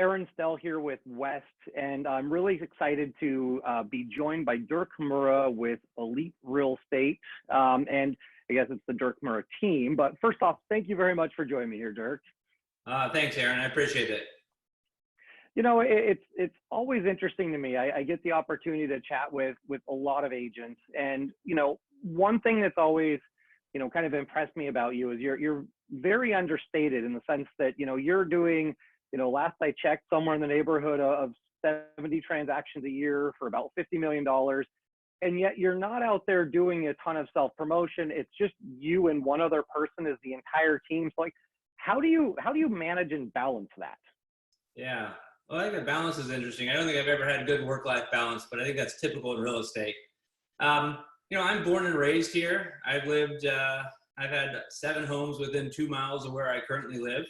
Aaron Stelle here with West, and I'm really excited to be joined by Dirk Hmura with Eleete Real Estate. And I guess it's the Dirk Hmura team. But first off, thank you very much for joining me here, Dirk. Thanks, Aaron. I appreciate it. You know, it's always interesting to me. I get the opportunity to chat with a lot of agents, and one thing that's always kind of impressed me about you is you're very understated in the sense that you're doing last I checked, somewhere in the neighborhood of 70 transactions a year for about $50 million. And yet you're not out there doing a ton of self-promotion. It's just you and one other person is the entire team. So how do you manage and balance that? Yeah. Well, I think the balance is interesting. I don't think I've ever had good work-life balance, but I think that's typical in real estate. I'm born and raised here. I've had 7 homes within 2 miles of where I currently live.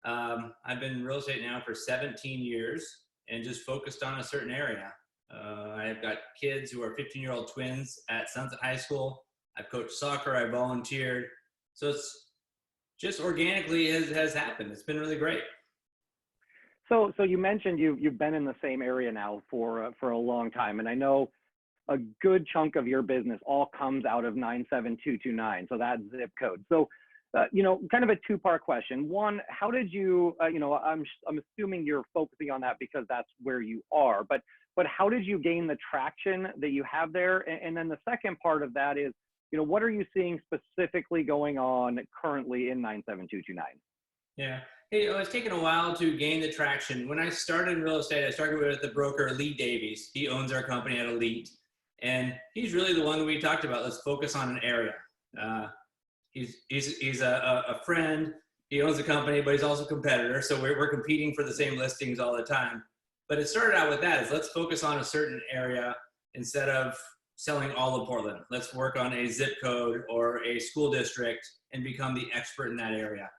I've been in real estate now for 17 years and just focused on a certain area. I've got kids who are 15-year-old twins at Sunset High School. I've coached soccer. I volunteered. So it's just organically has happened. It's been really great. So you mentioned you've been in the same area now for a long time, and I know a good chunk of your business all comes out of 97229. So that zip code. So kind of a 2-part question. One, how did you, I'm assuming you're focusing on that because that's where you are, but how did you gain the traction that you have there? And then the second part of that is, what are you seeing specifically going on currently in 97229? Yeah. Hey, it's taken a while to gain the traction. When I started in real estate, I started with the broker, Eleete Davies. He owns our company at Eleete. And he's really the one that we talked about. Let's focus on an area. He's a friend. He owns a company, but he's also a competitor. So we're competing for the same listings all the time. But it started out with that: is let's focus on a certain area instead of selling all of Portland. Let's work on a zip code or a school district and become the expert in that area.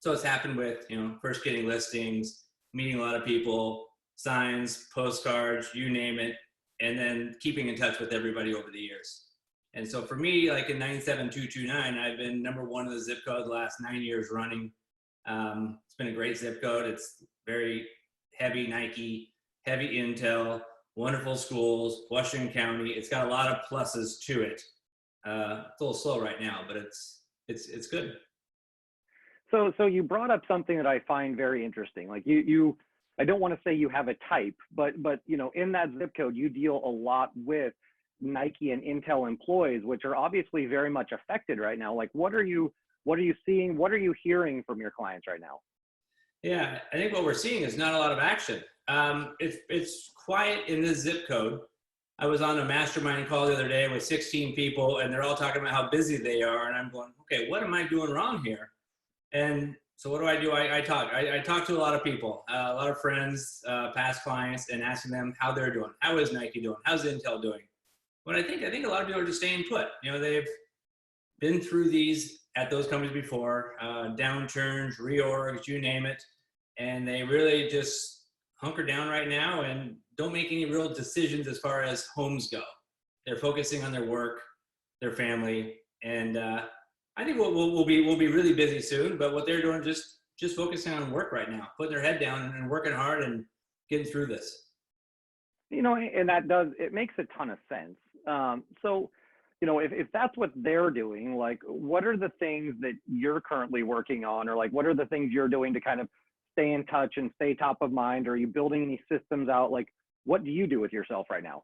So it's happened with first getting listings, meeting a lot of people, signs, postcards, you name it, and then keeping in touch with everybody over the years. And so for me, like in 97229, I've been #1 in the zip code the last 9 years running. It's been a great zip code. It's very heavy Nike, heavy Intel, wonderful schools, Washington County. It's got a lot of pluses to it. It's a little slow right now, but it's good. So you brought up something that I find very interesting. Like I don't want to say you have a type, but in that zip code, you deal a lot with Nike and Intel employees, which are obviously very much affected right now. Like, what are you seeing? What are you hearing from your clients right now? Yeah, I think what we're seeing is not a lot of action. It's quiet in this zip code. I was on a mastermind call the other day with 16 people, and they're all talking about how busy they are. And I'm going, okay, what am I doing wrong here? And so what do? I talk to a lot of people, a lot of friends, past clients, and asking them how they're doing. How is Nike doing? How's Intel doing? But I think a lot of people are just staying put. They've been through these at those companies before, downturns, reorgs, you name it. And they really just hunker down right now and don't make any real decisions as far as homes go. They're focusing on their work, their family, and I think we'll be really busy soon. But what they're doing just focusing on work right now, putting their head down and working hard and getting through this. And it makes a ton of sense. So, if that's what they're doing, like, what are the things that you're currently working on, or like, what are the things you're doing to kind of stay in touch and stay top of mind? Are you building any systems out? Like, what do you do with yourself right now?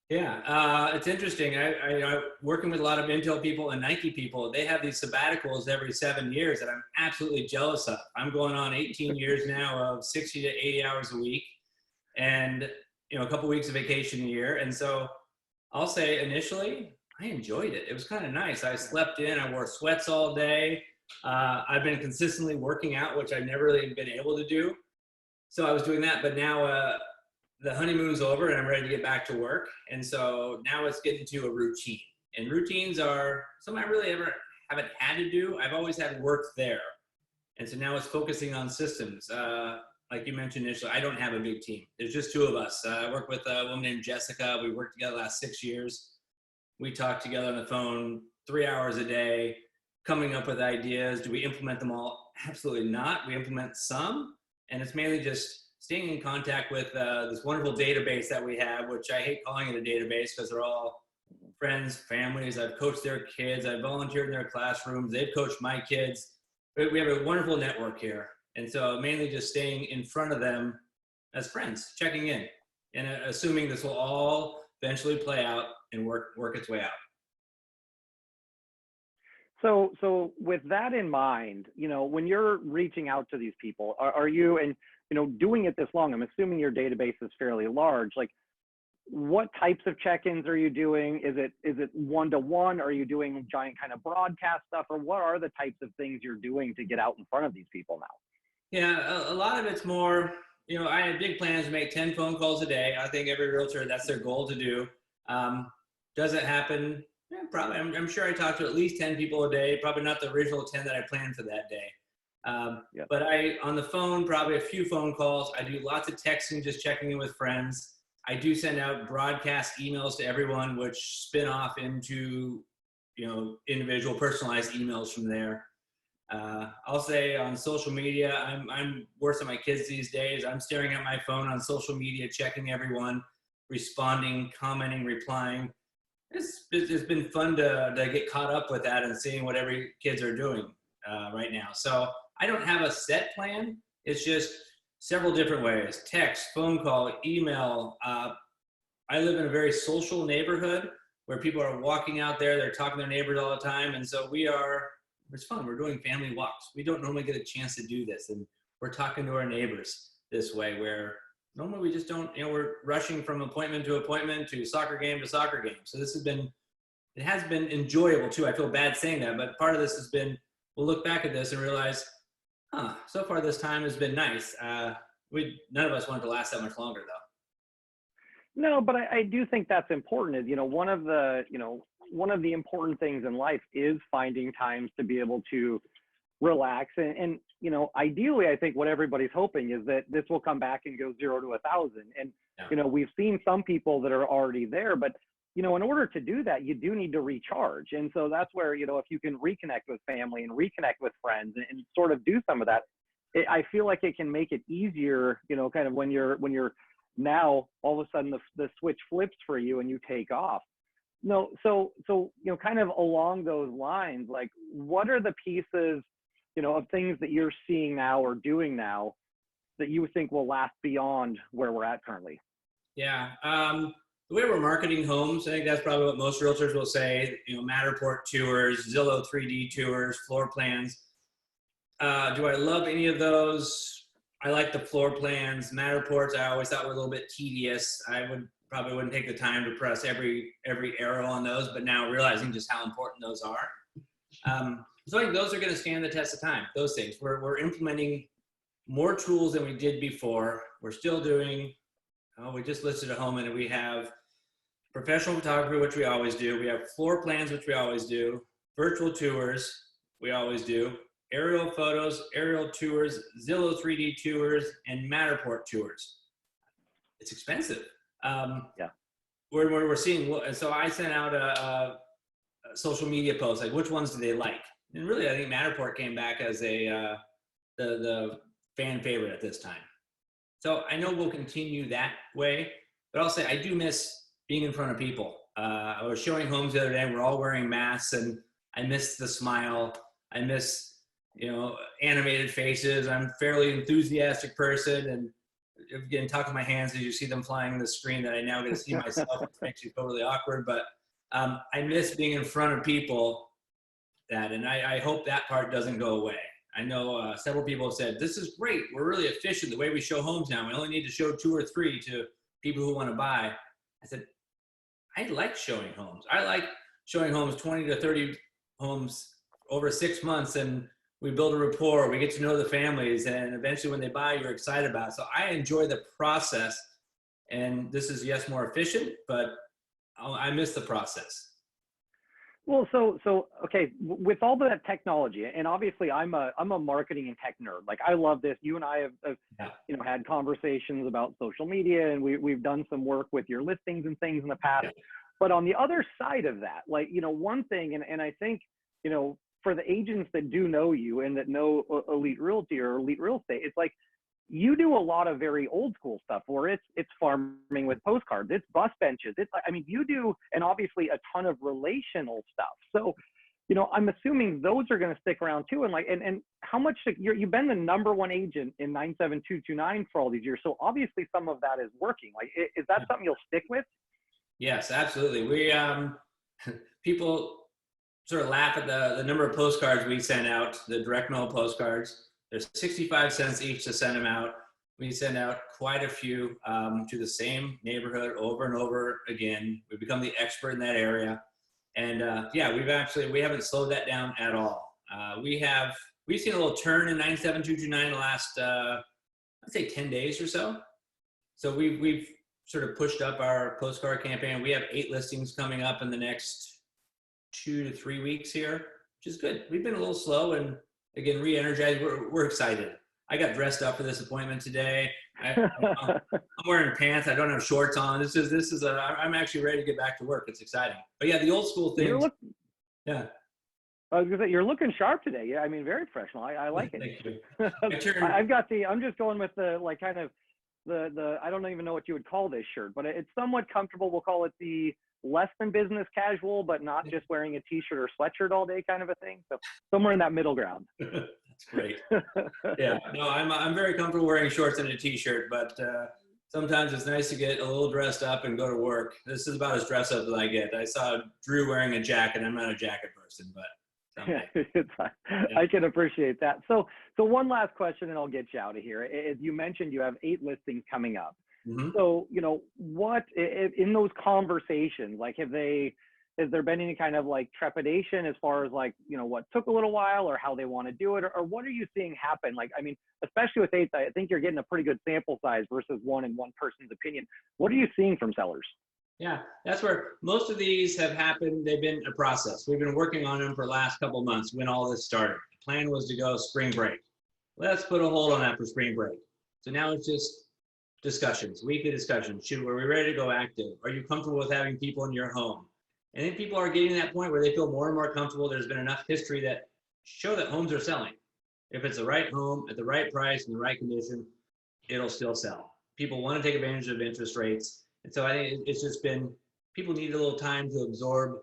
Yeah, it's interesting. I'm working with a lot of Intel people and Nike people. They have these sabbaticals every 7 years that I'm absolutely jealous of. I'm going on 18 years now of 60 to 80 hours a week, and a couple weeks of vacation a year. And so I'll say initially, I enjoyed it. It was kind of nice. I slept in, I wore sweats all day. I've been consistently working out, which I've never really been able to do. So I was doing that, but now the honeymoon's over and I'm ready to get back to work. And so now it's getting to a routine. And routines are something I really haven't had to do. I've always had work there. And so now it's focusing on systems. Like you mentioned initially, I don't have a big team. There's just 2 of us. I work with a woman named Jessica. We worked together the last 6 years. We talk together on the phone 3 hours a day, coming up with ideas. Do we implement them all? Absolutely not. We implement some, and it's mainly just staying in contact with this wonderful database that we have, which I hate calling it a database because they're all friends, families. I've coached their kids. I've volunteered in their classrooms. They've coached my kids. We have a wonderful network here. And so mainly just staying in front of them as friends, checking in, and assuming this will all eventually play out and work its way out. So with that in mind, when you're reaching out to these people, are you, and doing it this long, I'm assuming your database is fairly large. Like, what types of check-ins are you doing? Is it one-to-one? Are you doing giant kind of broadcast stuff, or what are the types of things you're doing to get out in front of these people now? Yeah, a lot of it's more, I have big plans to make 10 phone calls a day. I think every realtor, that's their goal to do. Does it happen? Yeah, probably. I'm sure I talk to at least 10 people a day, probably not the original 10 that I planned for that day. Yep. But on the phone, probably a few phone calls. I do lots of texting, just checking in with friends. I do send out broadcast emails to everyone, which spin off into, individual personalized emails from there. I'll say on social media, I'm worse than my kids these days. I'm staring at my phone on social media, checking everyone, responding, commenting, replying. It's been fun to get caught up with that and seeing what every kids are doing right now. So I don't have a set plan. It's just several different ways: text, phone call, email. I live in a very social neighborhood where people are walking out there. They're talking to their neighbors all the time. And so it's fun. We're doing family walks. We don't normally get a chance to do this. And we're talking to our neighbors this way, where normally we just don't, we're rushing from appointment to appointment to soccer game to soccer game. So it has been enjoyable too. I feel bad saying that, but part of this has been, we'll look back at this and realize, so far this time has been nice. None of us want it to last that much longer though. No, but I do think that's important. Is one of the important things in life is finding times to be able to relax, and ideally, I think what everybody's hoping is that this will come back and go 0 to 1,000. And Yeah. We've seen some people that are already there, but in order to do that, you do need to recharge. And so that's where if you can reconnect with family and reconnect with friends and sort of do some of that, I feel like it can make it easier. Kind of when you're now all of a sudden the switch flips for you and you take off. No, so kind of along those lines, like, what are the pieces of things that you're seeing now or doing now that you think will last beyond where we're at currently? Yeah. The way we're marketing homes, I think that's probably what most realtors will say, Matterport tours, Zillow 3D tours, floor plans. Do I love any of those? I like the floor plans. Matterports, I always thought were a little bit tedious. Probably wouldn't take the time to press every arrow on those, but now realizing just how important those are. So I think those are going to stand the test of time. Those things. We're implementing more tools than we did before. We're still doing, we just listed a home and we have professional photography, which we always do. We have floor plans, which we always do. Virtual tours, we always do. Aerial photos, aerial tours, Zillow 3D tours, and Matterport tours. It's expensive. Yeah. We're seeing, so I sent out a social media post, like, which ones do they like? And really, I think Matterport came back as the fan favorite at this time. So I know we'll continue that way, but I'll say I do miss being in front of people. I was showing homes the other day, and we're all wearing masks, and I miss the smile. I miss, animated faces. I'm a fairly enthusiastic person, and again, talking my hands as you see them flying on the screen that I now get to see myself, which makes me totally awkward. But I miss being in front of people. And I hope that part doesn't go away. I know several people have said, this is great. We're really efficient the way we show homes now. We only need to show 2 or 3 to people who want to buy. I said, I like showing homes. I like showing homes, 20 to 30 homes over 6 months, and we build a rapport. We get to know the families, and eventually when they buy, you're excited about it. So I enjoy the process, and this is, yes, more efficient, but I miss the process. Well, so okay, with all that technology, and obviously I'm a marketing and tech nerd. Like, I love this. You and I have had conversations about social media, and we've done some work with your listings and things in the past. Yeah. But on the other side of that, like, one thing, and I think, for the agents that do know you and that know Eleete Realty or Eleete Real Estate, it's like, you do a lot of very old school stuff where it's farming with postcards, it's bus benches, I mean, you do, and obviously a ton of relational stuff. So, I'm assuming those are going to stick around too. And how much you've been the number one agent in 97229 for all these years. So obviously some of that is working. Like, is that something you'll stick with? Yes, absolutely. We, people sort of laugh at the number of postcards we send out, the direct mail postcards. There's 65 cents each to send them out. We send out quite a few to the same neighborhood over and over again. We've become the expert in that area. And yeah, we haven't slowed that down at all. We've seen a little turn in 97229 the last, I'd say 10 days or so. So we've sort of pushed up our postcard campaign. We have 8 listings coming up in the next 2 to 3 weeks here, which is good. We've been a little slow and again, re-energized. We're excited. I got dressed up for this appointment today. I'm wearing pants. I don't have shorts on. I'm actually ready to get back to work. It's exciting. But yeah, the old school thing. Yeah. I was gonna say, you're looking sharp today. Yeah, I mean, very professional. I like it. Thank you. I'm just going with the, like, kind of the I don't even know what you would call this shirt, but it's somewhat comfortable. We'll call it the less than business casual, but not just wearing a t-shirt or sweatshirt all day kind of a thing. So somewhere in that middle ground. That's great. Yeah, no, I'm very comfortable wearing shorts and a t-shirt, but sometimes it's nice to get a little dressed up and go to work. This is about as dressed up as I get. I saw Drew wearing a jacket. I'm not a jacket person, but I can appreciate that. So one last question and I'll get you out of here. As you mentioned, you have 8 listings coming up. Mm-hmm. So, what in those conversations, like, has there been any kind of like trepidation as far as like, what took a little while or how they want to do it, or what are you seeing happen? Like, I mean, especially with 8, I think you're getting a pretty good sample size versus one person's opinion. What are you seeing from sellers? Yeah, that's where most of these have happened. They've been a process. We've been working on them for the last couple of months when all this started. The plan was to go spring break. Let's put a hold on that for spring break. So now it's just discussions, weekly discussions. Are we ready to go active? Are you comfortable with having people in your home? And then people are getting to that point where they feel more and more comfortable. There's been enough history that show that homes are selling. If it's the right home at the right price in the right condition, it'll still sell. People want to take advantage of interest rates. And so I think it's just been, people need a little time to absorb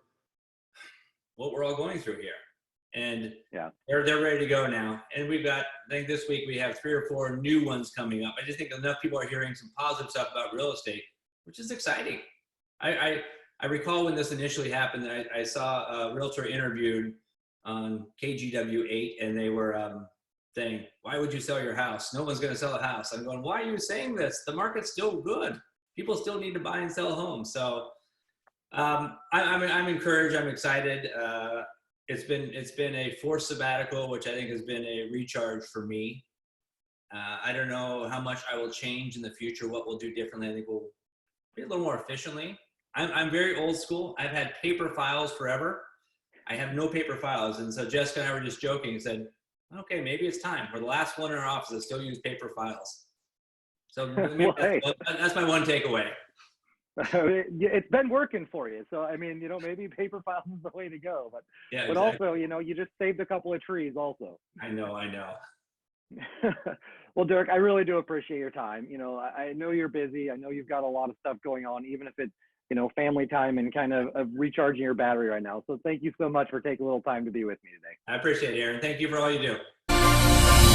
what we're all going through here. And yeah, they're ready to go now. And we've got, I think this week we have 3 or 4 new ones coming up. I just think enough people are hearing some positive stuff about real estate, which is exciting. I recall when this initially happened, I saw a realtor interviewed on KGW8, and they were saying, why would you sell your house? No one's going to sell a house. I'm going, why are you saying this? The market's still good. People still need to buy and sell homes. So I'm encouraged. I'm excited. It's been a forced sabbatical, which I think has been a recharge for me. I don't know how much I will change in the future, what we'll do differently. I think we'll be a little more efficiently. I'm very old school. I've had paper files forever. I have no paper files. And so Jessica and I were just joking and said, okay, maybe it's time. We're the last one in our office that still use paper files. So maybe that's my one takeaway. It's been working for you. So, I mean, maybe paper files is the way to go, but, yeah, but exactly. Also, you just saved a couple of trees also. I know. Well, Dirk, I really do appreciate your time. I know you're busy. I know you've got a lot of stuff going on, even if it's, family time and kind of recharging your battery right now. So thank you so much for taking a little time to be with me today. I appreciate it, Aaron. Thank you for all you do.